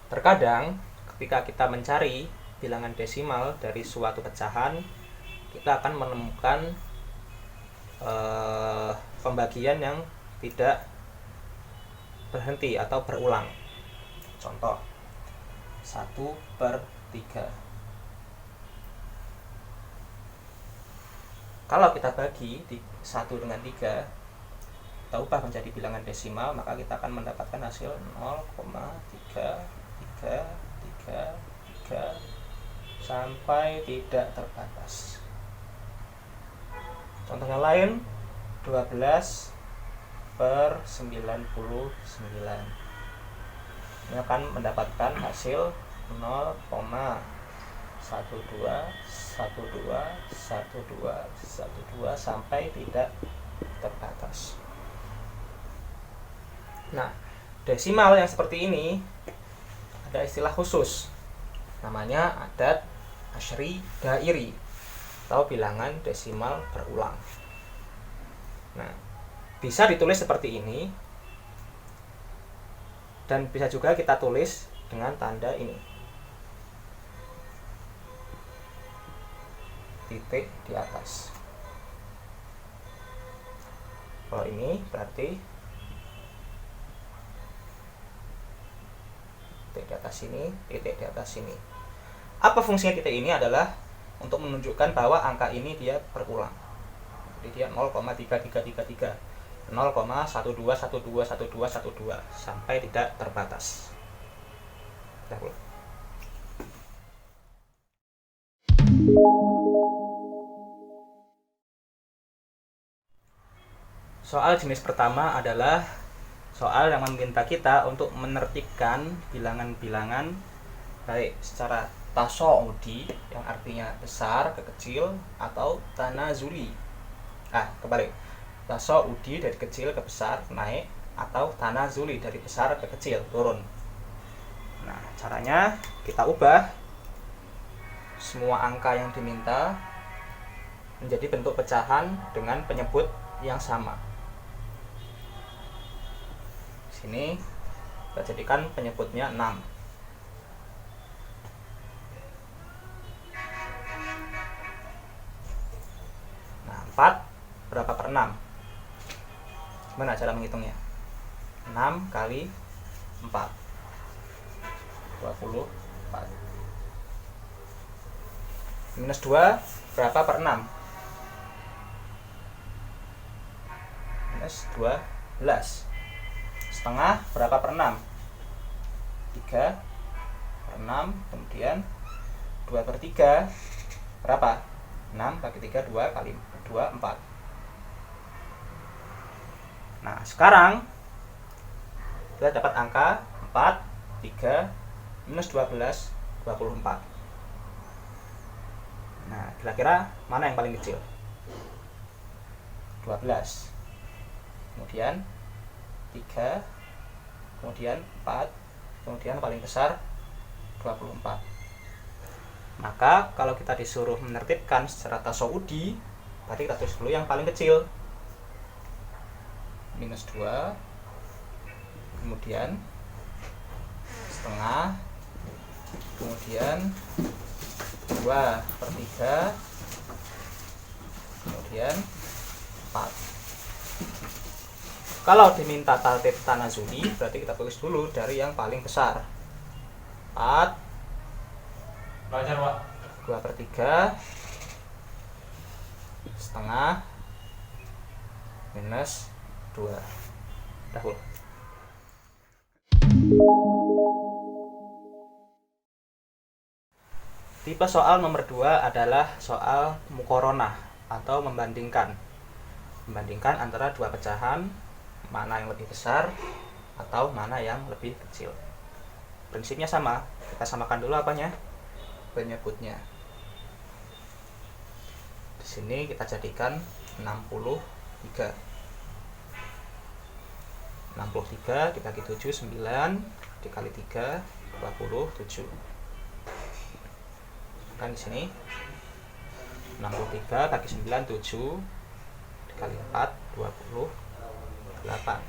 Terkadang ketika kita mencari bilangan desimal dari suatu pecahan, kita akan menemukan pembagian yang tidak berhenti atau berulang. Contoh 1/3. Kalau kita bagi 1 dengan 3, kita ubah menjadi bilangan desimal, maka kita akan mendapatkan hasil 0,333 sampai tidak terbatas. Contoh yang lain 12/99. Ini akan mendapatkan hasil 0,12121212 sampai tidak terbatas. Nah, desimal yang seperti ini ada istilah khusus, namanya adat asyri dairi atau bilangan desimal berulang. Nah, bisa ditulis seperti ini dan bisa juga kita tulis dengan tanda ini, titik di atas. Kalau ini berarti titik di atas sini, titik di atas sini. Apa fungsinya titik ini? Adalah untuk menunjukkan bahwa angka ini dia berulang. Jadi dia 0,3333, 0,12121212 sampai tidak terbatas. Soal jenis pertama adalah soal yang meminta kita untuk menertibkan bilangan-bilangan baik secara tasawudi yang artinya besar ke kecil atau tanazuli. Kebalik. Tasawudi dari kecil ke besar naik atau tanazuli dari besar ke kecil turun. Nah, caranya kita ubah semua angka yang diminta menjadi bentuk pecahan dengan penyebut yang sama. Sini kita jadikan penyebutnya 6. Nah, 4 berapa per 6? Gimana cara menghitungnya? 6 kali 4 24. Minus 2 berapa per 6? Minus 12. Setengah berapa per 6? 3 per 6. Kemudian 2/3 berapa? 6 bagi 3, 2 kali 2, 4. Nah, sekarang kita dapat angka 4, 3, minus 12, 24. Nah, kira-kira mana yang paling kecil? 12. Kemudian 3, kemudian 4, kemudian paling besar 24. Maka kalau kita disuruh menertibkan secara tasawudi, berarti kita tulis dulu yang paling kecil. Minus 2, kemudian setengah, kemudian 2/3, kemudian 4. Kalau diminta tartib tanazuli, berarti kita tulis dulu dari yang paling besar. 4, 2/3, setengah, minus 2. Dahulu. Tipe soal nomor 2 adalah soal muqaronah atau membandingkan. Membandingkan antara dua pecahan, mana yang lebih besar atau mana yang lebih kecil. prinsipnya sama. Kita samakan dulu apanya, penyebutnya. Di sini kita jadikan 63 dibagi 7 9 dikali 3 27. Kan di sini 63 bagi 9 7 dikali 4 28.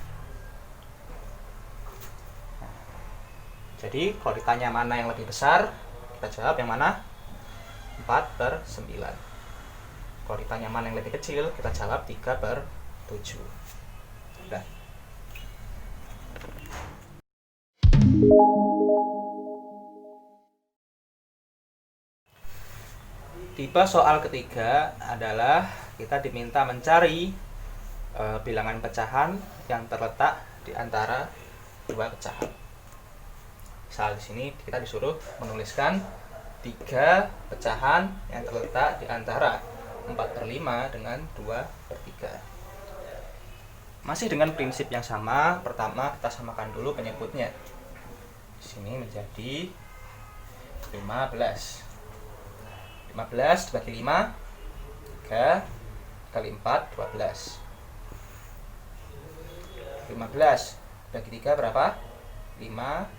Jadi kalau ditanya mana yang lebih besar, kita jawab yang mana? 4/9. Kalau ditanya mana yang lebih kecil, kita jawab 3/7. Udah. Tipe soal ketiga adalah kita diminta mencari bilangan pecahan yang terletak di antara dua pecahan. Misal di sini kita disuruh menuliskan 3 pecahan yang terletak di antara 4/5 dengan 2/3. Masih dengan prinsip yang sama, pertama kita samakan dulu penyebutnya. Di sini menjadi 15. 15 dibagi 5 3 kali 4 12. 15 bagi 3 berapa? 5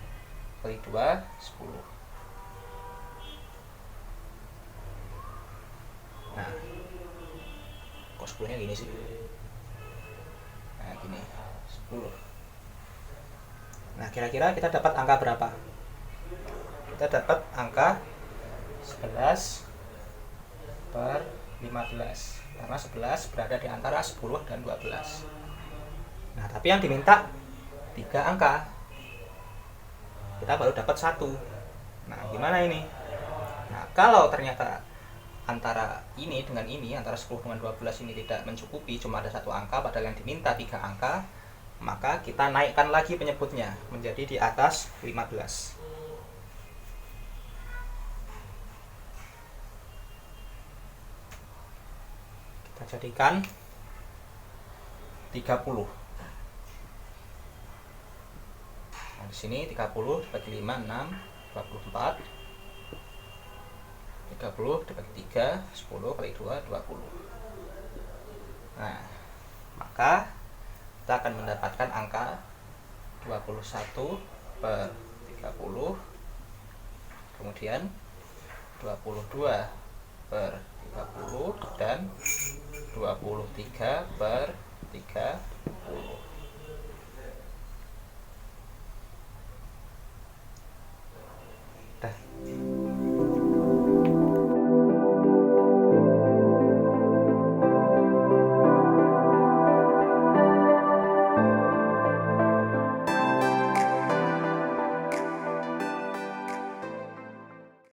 kali 2 10. Nah, kok 10 nya gini sih? Nah, gini 10. Nah, kira-kira kita dapat angka berapa? Kita dapat angka 11/15, karena 11 berada di antara 10 dan 12. Nah, tapi yang diminta 3 angka, kita baru dapat 1. Nah, gimana ini? Nah, kalau ternyata antara ini dengan ini, antara 10 dengan 12 ini tidak mencukupi, cuma ada 1 angka padahal yang diminta 3 angka, maka kita naikkan lagi penyebutnya menjadi di atas 15. Kita jadikan 30. Nah, di sini 30 dibagi 5 6 24. 30 dibagi 3 10 kali 2 20. Nah, maka kita akan mendapatkan angka 21/30, kemudian 22/30 dan 23/30. Dah.